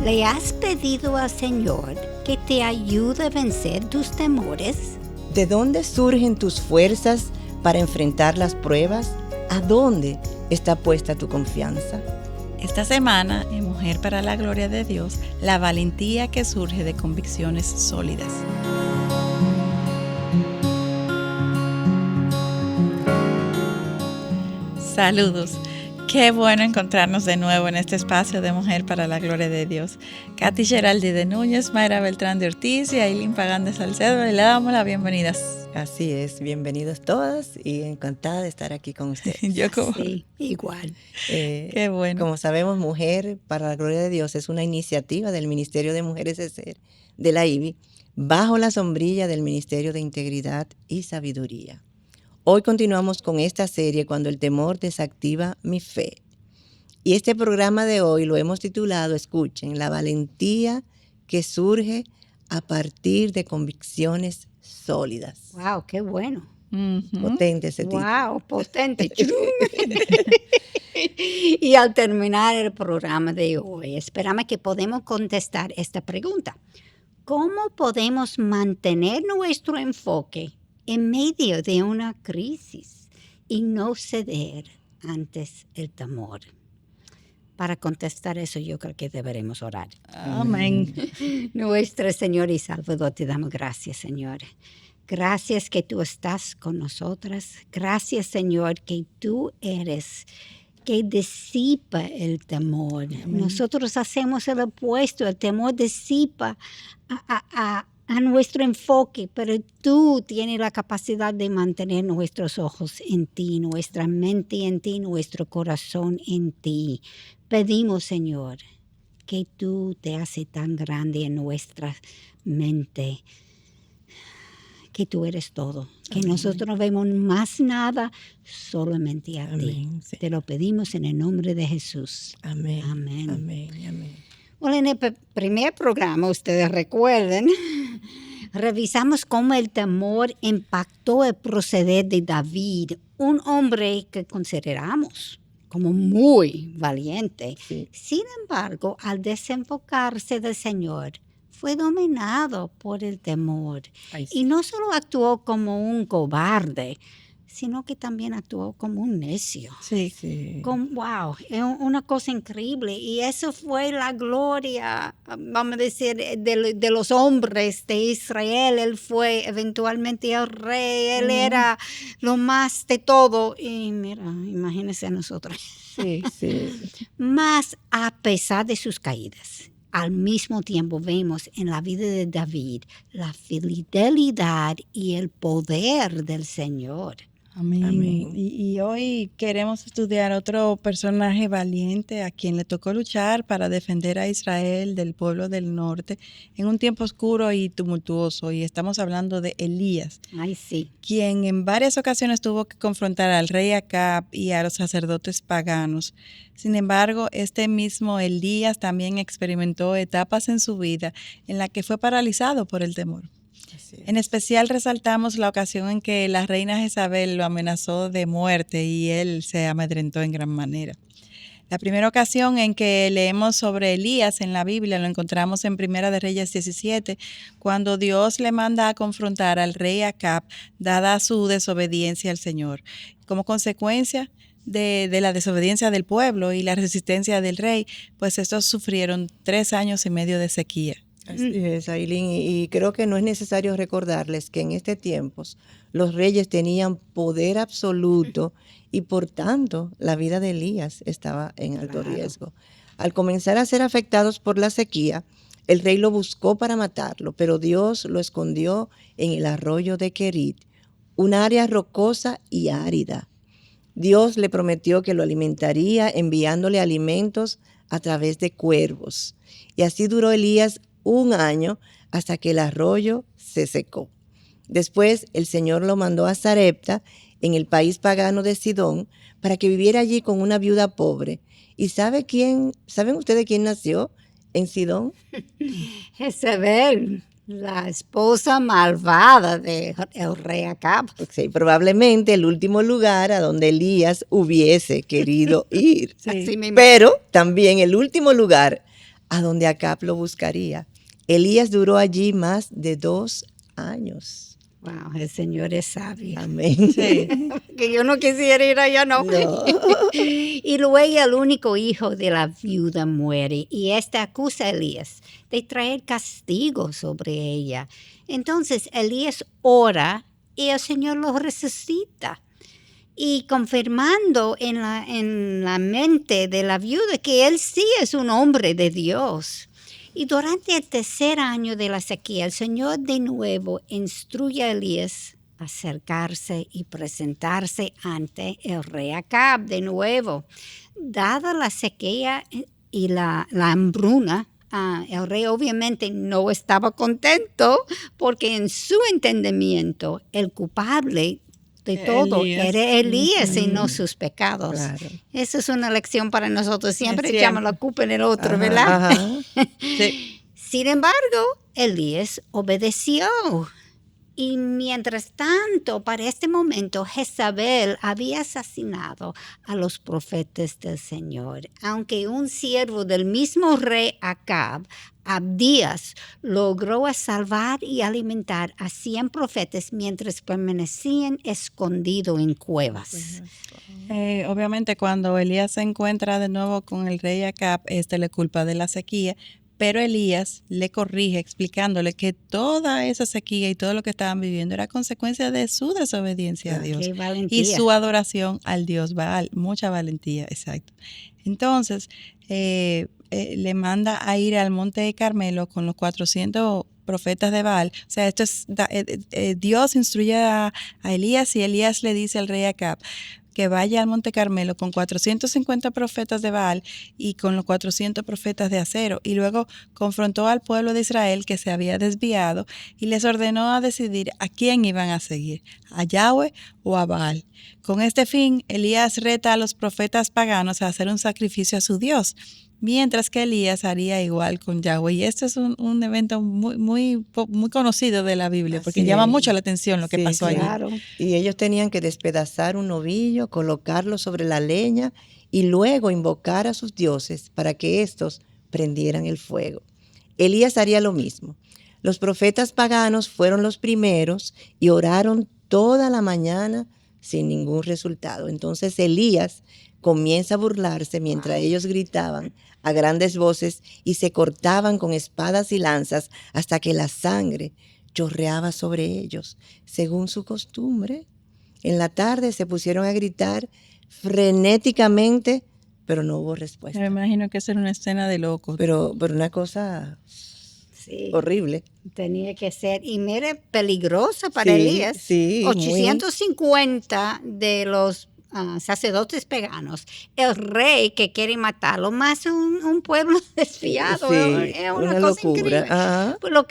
¿Le has pedido al Señor que te ayude a vencer tus temores? ¿De dónde surgen tus fuerzas para enfrentar las pruebas? ¿A dónde está puesta tu confianza? Esta semana, en Mujer para la Gloria de Dios, la valentía que surge de convicciones sólidas. Saludos. Qué bueno encontrarnos de nuevo en este espacio de Mujer para la Gloria de Dios. Katy Geraldi de Núñez, Mayra Beltrán de Ortiz y Ailín Pagán de Salcedo. Le damos las bienvenidas. Así es, bienvenidos todas y encantada de estar aquí con ustedes. Sí, igual. Qué bueno. Como sabemos, Mujer para la Gloria de Dios es una iniciativa del Ministerio de Mujeres de Ser, de la IBI, bajo la sombrilla del Ministerio de Integridad y Sabiduría. Hoy continuamos con esta serie Cuando el temor desactiva mi fe. Y este programa de hoy lo hemos titulado, escuchen, La valentía que surge a partir de convicciones sólidas. ¡Wow! ¡Qué bueno! Potente ese título. ¡Wow! Potente. Y al terminar el programa de hoy, esperamos que podamos contestar esta pregunta. ¿Cómo podemos mantener nuestro enfoque en medio de una crisis y no ceder antes el temor? Para contestar eso, yo creo que deberemos orar. Amén. Nuestro Señor y Salvador, te damos gracias, Señor. Gracias que tú estás con nosotras. Gracias, Señor, que tú eres que disipa el temor. Amén. Nosotros hacemos el opuesto. El temor disipa a nuestro enfoque, pero tú tienes la capacidad de mantener nuestros ojos en ti, nuestra mente en ti, nuestro corazón en ti. Pedimos, Señor, que tú te haces tan grande en nuestra mente, que tú eres todo, que amén. Nosotros no vemos más nada, solamente a amén. Ti. Sí. Te lo pedimos en el nombre de Jesús. Amén. Amén. Amén. Amén. Bueno, en el primer programa, ustedes recuerden, revisamos cómo el temor impactó el proceder de David, un hombre que consideramos como muy valiente. Sí. Sin embargo, al desenfocarse del Señor, fue dominado por el temor. Ay, sí. Y no solo actuó como un cobarde, sino que también actuó como un necio. Sí, sí. Wow, es una cosa increíble. Y eso fue la gloria, vamos a decir, de los hombres de Israel. Él fue eventualmente el rey, él era lo más de todo. Y mira, imagínense a nosotros. Sí, sí. Más a pesar de sus caídas, al mismo tiempo vemos en la vida de David la fidelidad y el poder del Señor. Amén. Amén. Y hoy queremos estudiar otro personaje valiente a quien le tocó luchar para defender a Israel del pueblo del norte en un tiempo oscuro y tumultuoso. Y estamos hablando de Elías. Ay, sí. Quien en varias ocasiones tuvo que confrontar al rey Acab y a los sacerdotes paganos. Sin embargo, este mismo Elías también experimentó etapas en su vida en las que fue paralizado por el temor. En especial resaltamos la ocasión en que la reina Jezabel lo amenazó de muerte y él se amedrentó en gran manera. La primera ocasión en que leemos sobre Elías en la Biblia lo encontramos en Primera de Reyes 17, cuando Dios le manda a confrontar al rey Acab, dada su desobediencia al Señor. Como consecuencia de la desobediencia del pueblo y la resistencia del rey, pues estos sufrieron 3 años y medio de sequía. Así es, Ailín, y creo que no es necesario recordarles que en este tiempo los reyes tenían poder absoluto y por tanto la vida de Elías estaba en alto riesgo. Al comenzar a ser afectados por la sequía, el rey lo buscó para matarlo, pero Dios lo escondió en el arroyo de Querit, un área rocosa y árida. Dios le prometió que lo alimentaría enviándole alimentos a través de cuervos. Y así duró Elías 1 año hasta que el arroyo se secó. Después el Señor lo mandó a Sarepta, en el país pagano de Sidón, para que viviera allí con una viuda pobre. ¿Y saben ustedes quién nació en Sidón? Jezabel, la esposa malvada del rey Acab. Sí, probablemente el último lugar a donde Elías hubiese querido ir. Sí. Pero también el último lugar a donde Acab lo buscaría. Elías duró allí más de 2 años. Wow, el Señor es sabio. Amén. Sí. Que yo no quisiera ir allá, no. No. Y luego el único hijo de la viuda muere y esta acusa a Elías de traer castigo sobre ella. Entonces Elías ora y el Señor lo resucita. Y confirmando en la mente de la viuda que él sí es un hombre de Dios. Y durante el 3er año de la sequía, el Señor de nuevo instruye a Elías a acercarse y presentarse ante el rey Acab de nuevo. Dada la sequía y la hambruna, el rey obviamente no estaba contento porque en su entendimiento el culpable de todo era Elías y no sus pecados. Claro. Esa es una lección para nosotros. Siempre Es echamos cierto. la culpa en el otro, Ajá, ¿verdad? ajá. Sí. Sin embargo, Elías obedeció. Y mientras tanto, para este momento, Jezabel había asesinado a los profetas del Señor. Aunque un siervo del mismo rey Acab, Abdías, logró salvar y alimentar a 100 profetas mientras permanecían escondidos en cuevas. Obviamente cuando Elías se encuentra de nuevo con el rey Acab, le culpa de la sequía, pero Elías le corrige explicándole que toda esa sequía y todo lo que estaban viviendo era consecuencia de su desobediencia a Dios Qué y valentía. su adoración al Dios Baal. Mucha valentía, exacto. Entonces, le manda a ir al monte de Carmelo con los 400 profetas de Baal. O sea, Dios instruye a Elías y Elías le dice al rey Acab que vaya al Monte Carmelo con 450 profetas de Baal y con los 400 profetas de acero. Y luego confrontó al pueblo de Israel que se había desviado y les ordenó a decidir a quién iban a seguir, a Yahweh o a Baal. Con este fin, Elías reta a los profetas paganos a hacer un sacrificio a su Dios, mientras que Elías haría igual con Yahweh. Y este es un evento muy conocido de la Biblia, porque Así llama es. mucho la atención lo que Sí, pasó sí. allí. Claro. Y ellos tenían que despedazar un novillo, colocarlo sobre la leña y luego invocar a sus dioses para que éstos prendieran el fuego. Elías haría lo mismo. Los profetas paganos fueron los primeros y oraron toda la mañana sin ningún resultado. Entonces Elías comienza a burlarse mientras ellos gritaban a grandes voces y se cortaban con espadas y lanzas hasta que la sangre chorreaba sobre ellos, según su costumbre. En la tarde se pusieron a gritar frenéticamente, pero no hubo respuesta. Me imagino que esa era una escena de locos. Pero una cosa Sí. horrible. Tenía que ser, y mire, peligrosa para Sí, Elías. sí, 850 de los sacerdotes paganos, el rey que quiere matarlo, más un pueblo desviado. Sí, Es una una cosa locura. increíble. Ajá. Pues lo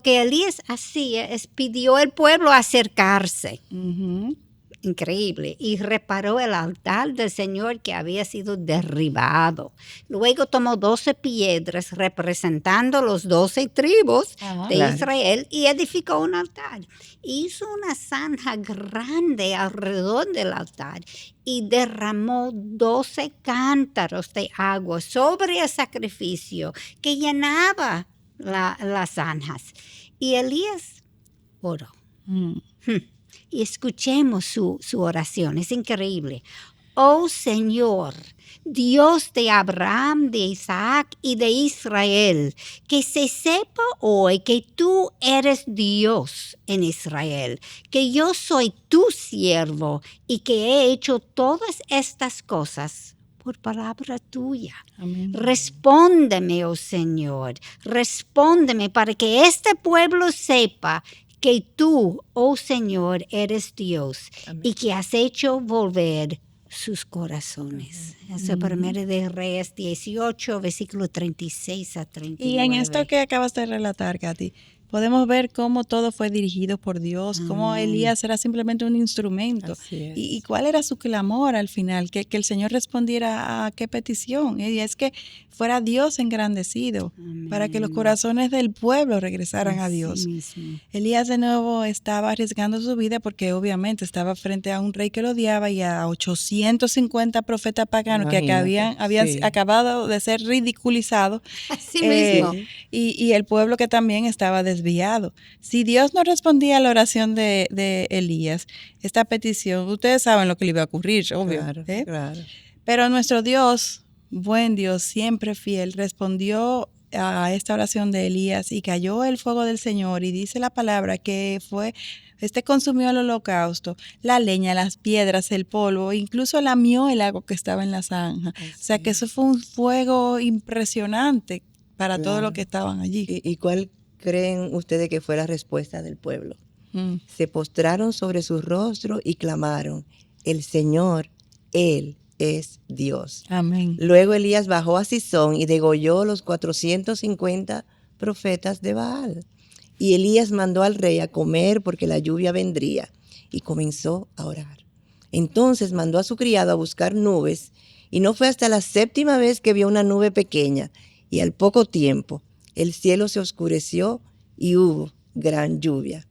que Elías hacía es pidió al pueblo acercarse. Ujú. Increíble. Y reparó el altar del Señor que había sido derribado. Luego tomó 12 piedras representando los 12 tribus Ajá. de Claro. Israel y edificó un altar. Hizo una zanja grande alrededor del altar y derramó 12 cántaros de agua sobre el sacrificio que llenaba las zanjas. Y Elías oró. Mm. Y escuchemos su oración, es increíble. Oh Señor, Dios de Abraham, de Isaac y de Israel, que se sepa hoy que tú eres Dios en Israel, que yo soy tu siervo y que he hecho todas estas cosas por palabra tuya. Amén. Respóndeme, oh Señor, respóndeme para que este pueblo sepa que tú, oh Señor, eres Dios. Amén. Y que has hecho volver sus corazones. Eso es Primero de Reyes 18, versículo 36 a 39. Y en esto que acabas de relatar, Katy, podemos ver cómo todo fue dirigido por Dios, cómo Amén. Elías era simplemente un instrumento. Así es. Y cuál era su clamor al final, que el Señor respondiera a qué petición. Y es que fuera Dios engrandecido, para que los Amén. corazones del pueblo regresaran a Así Dios. mismo. Elías de nuevo estaba arriesgando su vida porque obviamente estaba frente a un rey que lo odiaba y a 850 profetas paganos que Imagínate, habían sí. acabado de ser ridiculizados, Así eh, mismo. y el pueblo que también estaba desviado. Si Dios no respondía a la oración de Elías, esta petición, ustedes saben lo que le iba a ocurrir, obvio. Claro, ¿eh? claro. Pero nuestro Dios, buen Dios, siempre fiel, respondió a esta oración de Elías y cayó el fuego del Señor, y dice la palabra que consumió el holocausto, la leña, las piedras, el polvo, incluso lamió el agua que estaba en la zanja. O sea que eso fue un fuego impresionante para todos los Claro. que estaban allí. ¿Y cuál creen ustedes que fue la respuesta del pueblo? Mm. Se postraron sobre su rostro y clamaron: el Señor, Él es Dios. Amén. Luego Elías bajó a Sison y degolló los 450 profetas de Baal. Y Elías mandó al rey a comer porque la lluvia vendría, y comenzó a orar. Entonces mandó a su criado a buscar nubes, y no fue hasta la 7ª vez que vio una nube pequeña, y al poco tiempo el cielo se oscureció y hubo gran lluvia.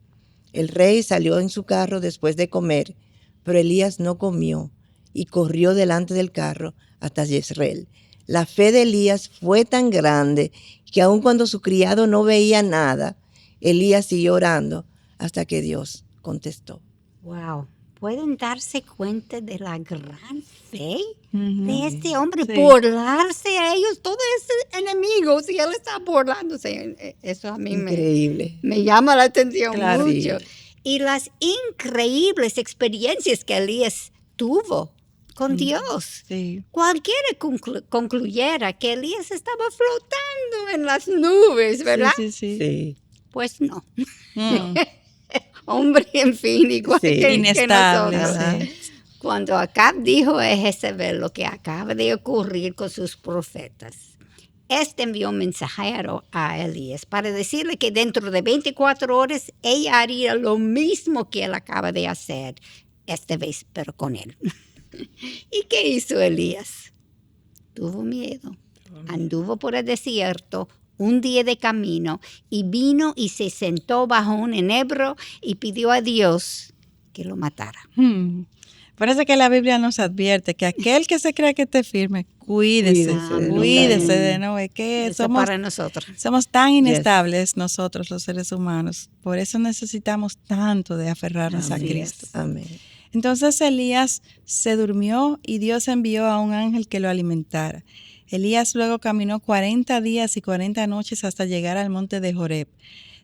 El rey salió en su carro después de comer, pero Elías no comió y corrió delante del carro hasta Jezreel. La fe de Elías fue tan grande que aun cuando su criado no veía nada, Elías siguió orando hasta que Dios contestó. Wow. ¿Pueden darse cuenta de la gran fe Ujú. de este hombre? Sí. Burlarse a ellos, todos esos enemigos, y él está burlándose. Eso a mí Increíble. me llama la atención Claro. mucho. Sí. Y las increíbles experiencias que Elías tuvo con Dios. Sí. Cualquiera concluyera que Elías estaba flotando en las nubes, ¿verdad? Sí, sí, sí. Sí. Pues no. Mm. Hombre, en fin, igual Sí. que Inestable, nosotros. Ajá. sí. Cuando Acab dijo a Jezebel lo que acaba de ocurrir con sus profetas, este envió un mensajero a Elías para decirle que dentro de 24 horas ella haría lo mismo que él acaba de hacer, esta vez, pero con él. ¿Y qué hizo Elías? Tuvo miedo. Anduvo por el desierto un día de camino y vino y se sentó bajo un enebro y pidió a Dios que lo matara. Parece que la Biblia nos advierte que aquel que se crea que esté firme, cuídese Cuídese de no, es que Eso somos para nosotros. tan inestables nosotros los seres humanos. Por eso necesitamos tanto de aferrarnos a Así Cristo. es. Amén. Entonces Elías se durmió y Dios envió a un ángel que lo alimentara. Elías luego caminó 40 días y 40 noches hasta llegar al monte de Joreb.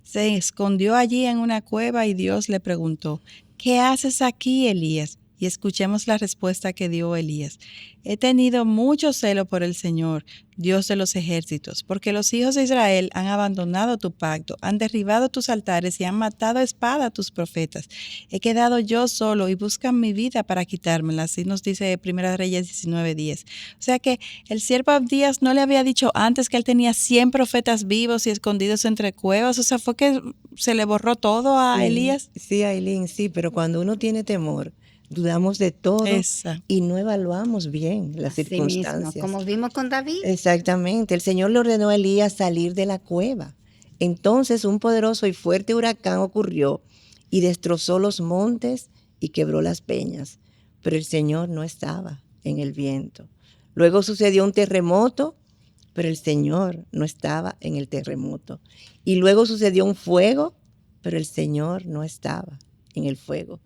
Se escondió allí en una cueva y Dios le preguntó: ¿qué haces aquí, Elías? Y escuchemos la respuesta que dio Elías. He tenido mucho celo por el Señor, Dios de los ejércitos, porque los hijos de Israel han abandonado tu pacto, han derribado tus altares y han matado a espada a tus profetas. He quedado yo solo y buscan mi vida para quitármela. Así nos dice 1 Reyes 19:10. O sea que el siervo Abdías no le había dicho antes que él tenía 100 profetas vivos y escondidos entre cuevas. O sea, fue que se le borró todo a Elías. Sí, Ailín, sí, pero cuando uno tiene temor, dudamos de todo Esa. y no evaluamos bien las Así mismo, circunstancias. como vimos con David. Exactamente. El Señor le ordenó a Elías salir de la cueva. Entonces un poderoso y fuerte huracán ocurrió y destrozó los montes y quebró las peñas. Pero el Señor no estaba en el viento. Luego sucedió un terremoto, pero el Señor no estaba en el terremoto. Y luego sucedió un fuego, pero el Señor no estaba en el fuego.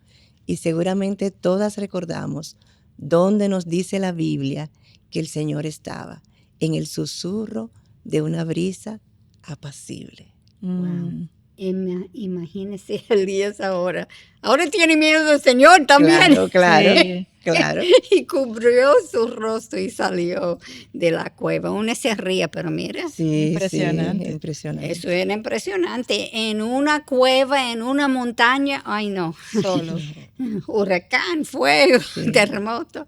Y seguramente todas recordamos dónde nos dice la Biblia que el Señor estaba: en el susurro de una brisa apacible. Wow. Imagínese Elías ahora. Ahora tiene miedo del Señor también. Claro, Sí. claro. Y cubrió su rostro y salió de la cueva. Uno se ría, pero mira, Sí, Impresionante. sí, impresionante. eso era impresionante. En una cueva, en una montaña, ay no, Solo. huracán, fuego, terremoto.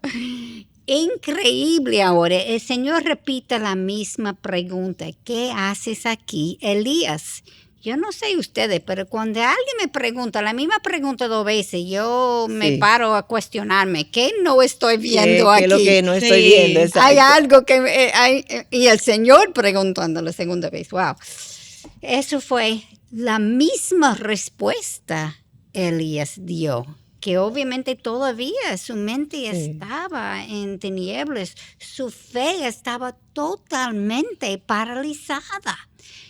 Increíble ahora. El Señor repite la misma pregunta. ¿Qué haces aquí, Elías? Yo no sé ustedes, pero cuando alguien me pregunta la misma pregunta 2 veces, yo me Sí. paro a cuestionarme, ¿qué no estoy viendo ¿Qué aquí? es lo que no estoy Sí. viendo? Exacto. Hay algo que y el Señor preguntando la segunda vez, wow. Eso fue la misma respuesta Elías dio, que obviamente todavía su mente Sí. estaba en tinieblas, su fe estaba totalmente paralizada.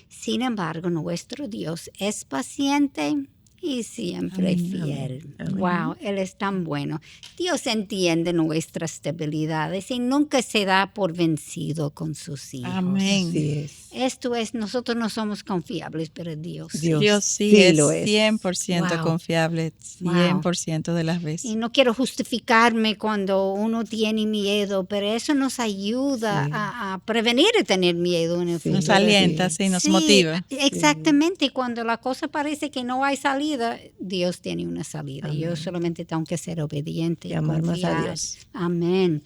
Sin embargo, nuestro Dios es paciente y siempre Amén. fiel. Amén. Wow, Él es tan bueno. Dios entiende nuestras debilidades y nunca se da por vencido con sus hijos. Amén. Así es. Esto es, nosotros no somos confiables, pero Dios sí. Dios sí, sí es lo es. 100% Wow. confiable, Wow. 100% de las Y veces. no quiero justificarme cuando uno tiene miedo, pero eso nos ayuda Sí. a prevenir de tener miedo en el Sí. Nos futuro. alienta, Sí. sí, nos Sí, motiva. exactamente. Cuando la cosa parece que no hay salida, Dios tiene una salida. Yo Amén. solamente tengo que ser obediente Y y amar más a confiar. Dios. Amén.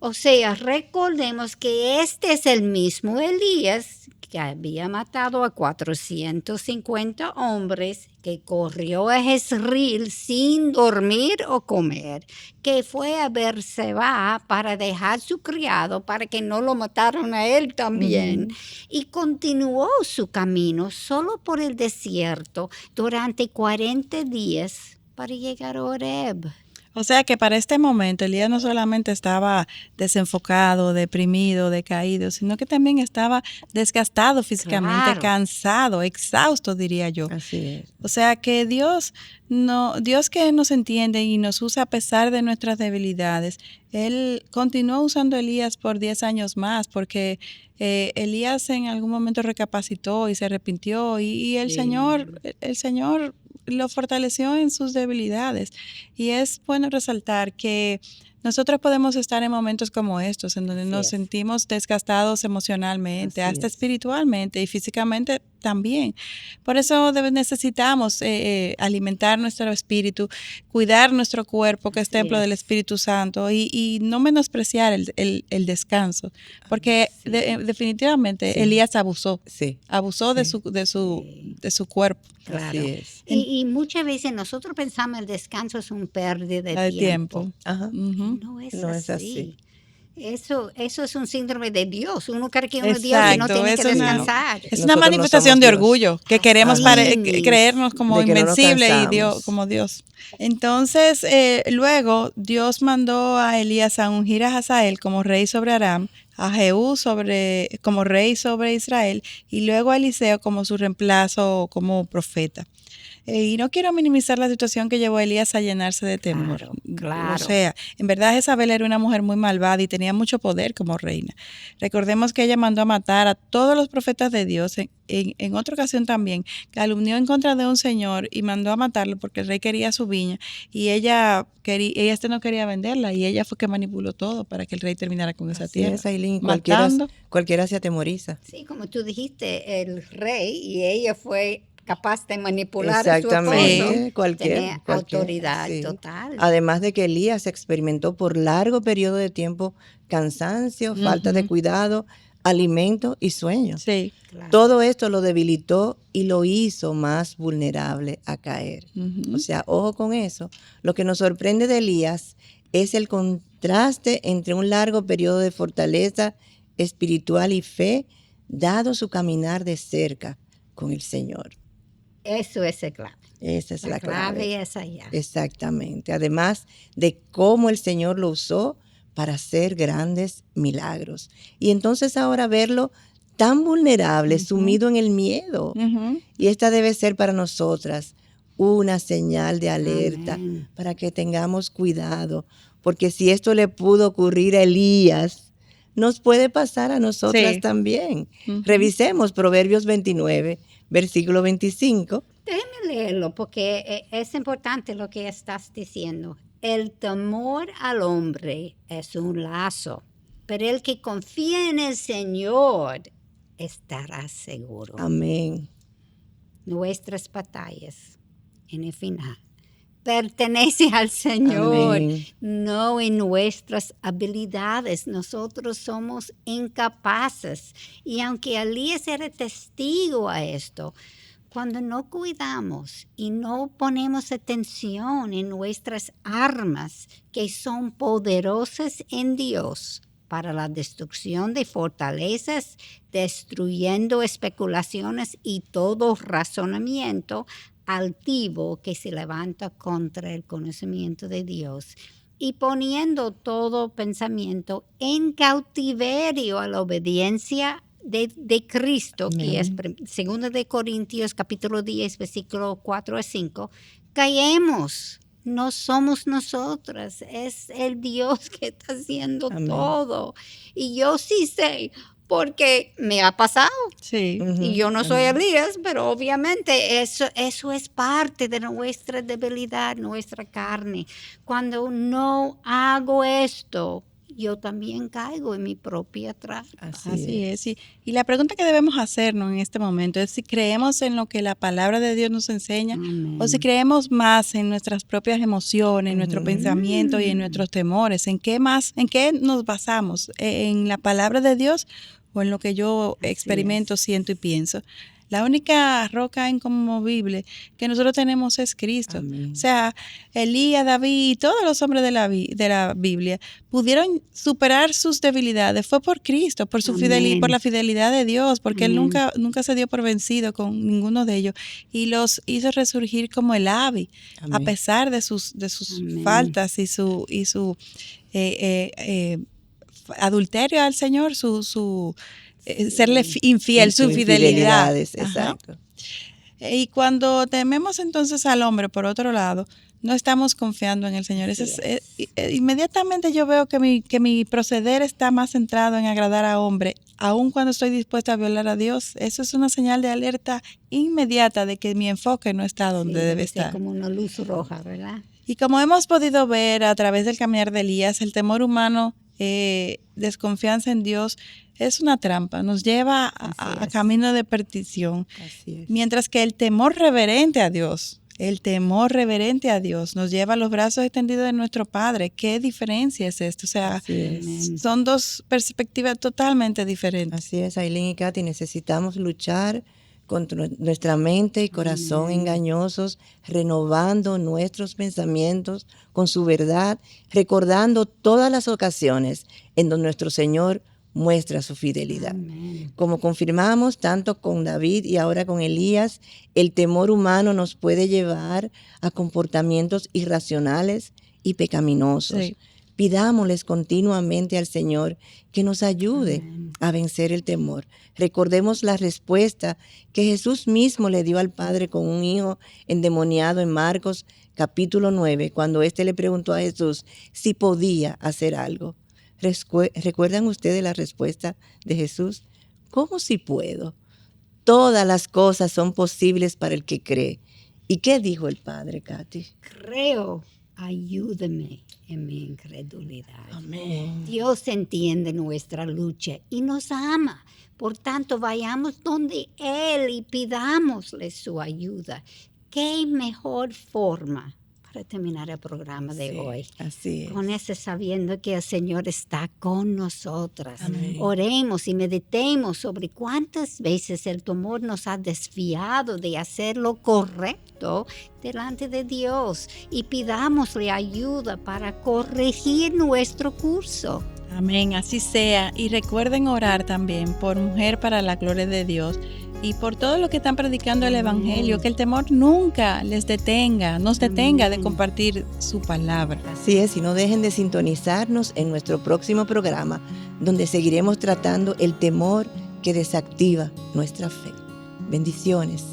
O sea, recordemos que este es el mismo Elías que había matado a 450 hombres, que corrió a Jezreel sin dormir o comer, que fue a Berseba para dejar su criado para que no lo mataran a él también, y continuó su camino solo por el desierto durante 40 días para llegar a Horeb. O sea que para este momento Elías no solamente estaba desenfocado, deprimido, decaído, sino que también estaba desgastado físicamente, Claro. cansado, exhausto, diría yo. Así es. O sea que Dios que nos entiende y nos usa a pesar de nuestras debilidades, Él continuó usando a Elías por 10 años más, porque Elías en algún momento recapacitó y se arrepintió, y el Sí. Señor lo fortaleció en sus debilidades. Y es bueno resaltar que nosotros podemos estar en momentos como estos, en donde Así nos es. sentimos desgastados emocionalmente, Así hasta es. espiritualmente y físicamente también. Por eso necesitamos alimentar nuestro espíritu, cuidar nuestro cuerpo, que es Así templo del es. Espíritu Santo, y no menospreciar el descanso, porque Sí. definitivamente Sí. Elías abusó Sí. de Sí. su cuerpo. Claro. Así es. Y muchas veces nosotros pensamos el descanso es un pérdida de De tiempo. tiempo. Ajá. Ujú. No es No así. es así. Eso es un síndrome de Dios. Uno cree que uno es Dios y no Exacto, tiene que es una, descansar. es una Nosotros no manifestación somos de Dios. orgullo, que Así queremos mismo. creernos como De que no nos invencible y cansamos. como Dios. Entonces, luego Dios mandó a Elías a ungir a Hazael como rey sobre Aram, a Jehú como rey sobre Israel, y luego a Eliseo como su reemplazo como profeta. Y no quiero minimizar la situación que llevó a Elías a llenarse de temor. Claro, O claro. sea, en verdad Jezabel era una mujer muy malvada y tenía mucho poder como reina. Recordemos que ella mandó a matar a todos los profetas de Dios. En otra ocasión también calumnió en contra de un señor y mandó a matarlo porque el rey quería su viña y ella no quería venderla, y ella fue que manipuló todo para que el rey terminara con esa Así tierra. es, Ailín. Matando. Cualquiera se atemoriza. Sí, como tú dijiste, el rey y ella fue capaz de manipular a su Exactamente. esposo. Tenía Cualquiera. autoridad Sí. total. Además de que Elías experimentó por largo periodo de tiempo cansancio, falta de Ujú. cuidado, alimento y sueño. Sí. Claro. Todo esto lo debilitó y lo hizo más vulnerable a caer. Ujú. O sea, ojo con eso. Lo que nos sorprende de Elías es el contraste entre un largo periodo de fortaleza espiritual y fe, dado su caminar de cerca con el Señor. Eso es el clave. Esa es la clave. Es allá. Exactamente. Además de cómo el Señor lo usó para hacer grandes milagros. Y entonces ahora verlo tan vulnerable, Ujú. sumido en el miedo. Ujú. Y esta debe ser para nosotras una señal de alerta Amén. para que tengamos cuidado. Porque si esto le pudo ocurrir a Elías, nos puede pasar a nosotras Sí. también. Ujú. Revisemos Proverbios 29, versículo 25. Déjeme leerlo porque es importante lo que estás diciendo. El temor al hombre es un lazo, pero el que confía en el Señor estará seguro. Amén. Nuestras batallas, en el final, pertenecen al Señor, Amén. no en nuestras habilidades. Nosotros somos incapaces. Y aunque Elías era testigo a esto, Cuando no cuidamos y no ponemos atención en nuestras armas, que son poderosas en Dios para la destrucción de fortalezas, destruyendo especulaciones y todo razonamiento altivo que se levanta contra el conocimiento de Dios, y poniendo todo pensamiento en cautiverio a la obediencia de Cristo, que es Amén. 2 de Corintios capítulo 10, versículo 4 a 5, caemos. No somos nosotras, es el Dios que está haciendo Amén. todo. Y yo sí sé, porque me ha pasado. Sí. Y Ujú. yo no soy Amén. Elías, pero obviamente eso es parte de nuestra debilidad, nuestra carne. Cuando no hago esto, yo también caigo en mi propia trampa. Así es. Y la pregunta que debemos hacernos en este momento es si creemos en lo que la palabra de Dios nos enseña o si Amén. creemos más en nuestras propias emociones, en nuestro Ujú. pensamiento y en nuestros temores. ¿En qué más, en qué nos basamos? ¿En la palabra de Dios o en lo que yo Así experimento, es. siento y pienso? La única roca inconmovible que nosotros tenemos es Cristo. Amén. O sea, Elías, David y todos los hombres de la Biblia pudieron superar sus debilidades. Fue por Cristo, por su Amén. por la fidelidad de Dios, porque Él Amén. nunca se dio por vencido con ninguno de ellos y los hizo resurgir como el ave, a Amén. pesar de sus Amén. faltas y su adulterio al Señor, serle infiel, su Sus infidelidad. infidelidades, Ajá. exacto. Y cuando tememos entonces al hombre, por otro lado, no estamos confiando en el Señor. Así Inmediatamente yo veo que mi proceder está más centrado en agradar a hombre, aun cuando estoy dispuesta a violar a Dios. Eso es una señal de alerta inmediata de que mi enfoque no está donde debe ser estar. como una luz roja, ¿verdad? Y como hemos podido ver a través del caminar de Elías, el temor humano, desconfianza en Dios, es una trampa, nos lleva a camino de perdición. Así es. Mientras que el temor reverente a Dios nos lleva a los brazos extendidos de nuestro Padre. ¿Qué diferencia es esto? O sea, Así es. son dos perspectivas totalmente diferentes. Así es, Ailín y Katy, necesitamos luchar contra nuestra mente y corazón engañosos, renovando nuestros pensamientos con su verdad, recordando todas las ocasiones en donde nuestro Señor muestra su fidelidad. Amén. Como confirmamos tanto con David y ahora con Elías, el temor humano nos puede llevar a comportamientos irracionales y pecaminosos. Sí. Pidámosles continuamente al Señor que nos ayude a vencer el temor. Recordemos la respuesta que Jesús mismo le dio al Padre con un hijo endemoniado en Marcos capítulo 9, cuando éste le preguntó a Jesús si podía hacer algo. ¿Recuerdan ustedes la respuesta de Jesús? ¿Cómo si puedo? Todas las cosas son posibles para el que cree. ¿Y qué dijo el Padre, Katy? Creo, ayúdame en mi incredulidad. Amén. Dios entiende nuestra lucha y nos ama. Por tanto, vayamos donde Él y pidámosle su ayuda. ¿Qué mejor forma para terminar el programa de hoy? Así es. Con ese sabiendo que el Señor está con nosotras. Amén. Oremos y meditemos sobre cuántas veces el temor nos ha desviado de hacer lo correcto delante de Dios y pidámosle ayuda para corregir nuestro curso. Amén, así sea. Y recuerden orar también por Mujer para la Gloria de Dios y por todo lo que están predicando el Evangelio, que el temor nunca les detenga, nos detenga de compartir su palabra. Así es, y no dejen de sintonizarnos en nuestro próximo programa, donde seguiremos tratando el temor que desactiva nuestra fe. Bendiciones.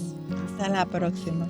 Hasta la próxima.